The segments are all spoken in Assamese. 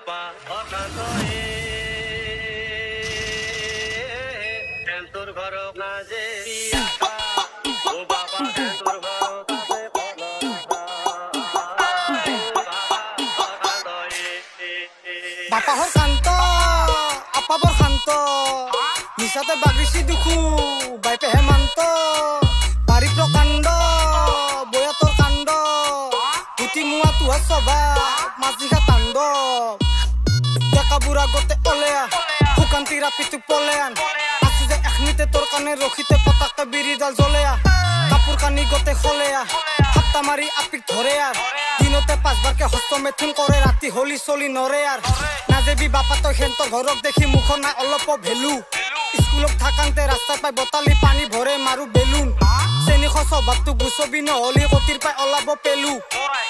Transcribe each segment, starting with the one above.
বাপা অকান্তরে তোর ঘর না যে ও বাবা তোর ঘর কাছে বাপা হর শান্ত আপা বর শান্ত নিশাতে বাগিছি দুখু বাইপে হেমান্ত বাড়ি প্রকাণ্ড বয়া তোর কাণ্ড পুতি মুয়া তুহা সভা মাঝিঘা তাণ্ড ডেকা বুড়া গতে অলেয়া শুকান্তি রাপিতু পলেয়ান আছি যে এখনিতে তোর কানে রখিতে পতাকা বিড়িডাল জ্বলেয়া কাপোৰ কানি গতে খলেয়া হাপ্তা মাৰি আপিক ধৰে আৰ দিনতে 5 বাৰকে হস্ত মেথুন কৰে ৰাতি হলি চলি নৰে আৰ নাজেবি বাপা তই হেন্তৰ ঘৰক দেখি মুখৰ নাই অলপ ভেলু স্কুলত থাকান্তে ৰাস্তাত পাই বতালি পানী ভৰে মাৰো বেলুন চেনি খসবাতটো গুছবি নহলি কতিৰ পাই ওলাব পেলু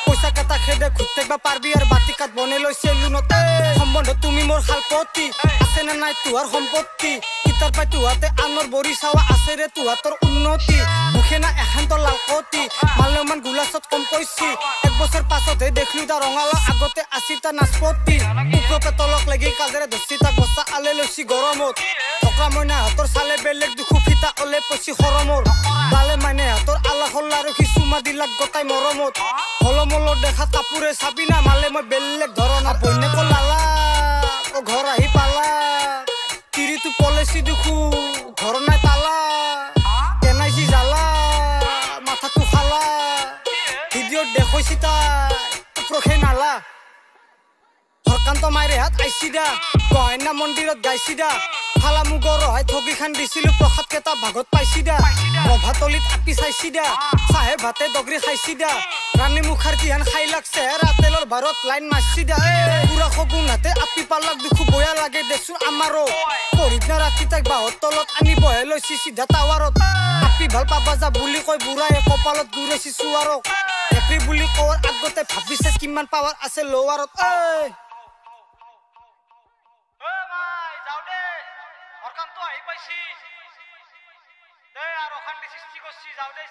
পইচা কেটা খেদে খুঁজতেকবা পাৰবি আৰ বাতিকাত বনে লৈ চেলুনতে সম্বন্ধ তুমি মোৰ শালপতি আছে নে নাই তোহাৰ সম্পত্তি ইতাৰ পাই তোহাতে আনৰ বৰি চাৱা আছে ৰে তোহাতৰ উন্নতি মুখে না এখান্ত লালকতি মালমান গুলাছত কম কৈছি 1 বছৰ পাছতহে দেখলু তা ৰঙালা আগতে আছিল তা নাচপতি উপৰপে তলক লাগি কাজেৰে ধচি তাক বস্তা আলে লৈছি গৰমত টকা মইনা হাতৰ চালে বেলেগ দুখু ফিতা অলে পছি খৰমৰ বালে মাইনে হাতৰ আলা হল্লা ৰখি চুমা দিলাক গতাই মৰমত হলমলত দেখা কাপোৰে চাবি না মালে মই বেলেগ ধৰণৰ বন্যক লালা ও ঘৰ আহি পালা তিৰিটো পলেছি দুখু ঘৰ নাই তালা কেনাইছি জালা মাথাটো খালা ভিডিঅ'ত দেখৈছি তাই প্ৰখে নালা হৰকান্ত মাইৰে হাত আইছি দা গহনা মন্দিৰত গাইছি দা ফালা মুগৰ হয় ঠগি খান দিছিলো প্ৰসাদ কেটা ভাগত পাইছি দা ৰভাতলিত আপি চাইছি দা চাহে ভাতে দগৰি খাইছি দা ৰাণী মুখাৰ্জী হান খাই লাগছে ৰাতেলৰ ভাৰত লাইন মাৰছি দা পুৰা সগুন হাতে আপি পালাক দুখু বয়া লাগে দেচোন আমাৰো পঢ়িত না ৰাতি তাক বাহৰ তলত আনি বহে লৈছি চিধা টাৱাৰত আপি ভাল পাবা যা বুলি কৈ বুঢ়াই কপালত গুৰেছি চুৱাৰক এপ্ৰি বুলি কোৱাৰ আগতে ভাবিছে কিমান পাৱাৰ আছে লোৱাৰত হৰকান্ত আহি পাইছি দে আৰু অশান্তি সৃষ্টি কৰছি যাও দে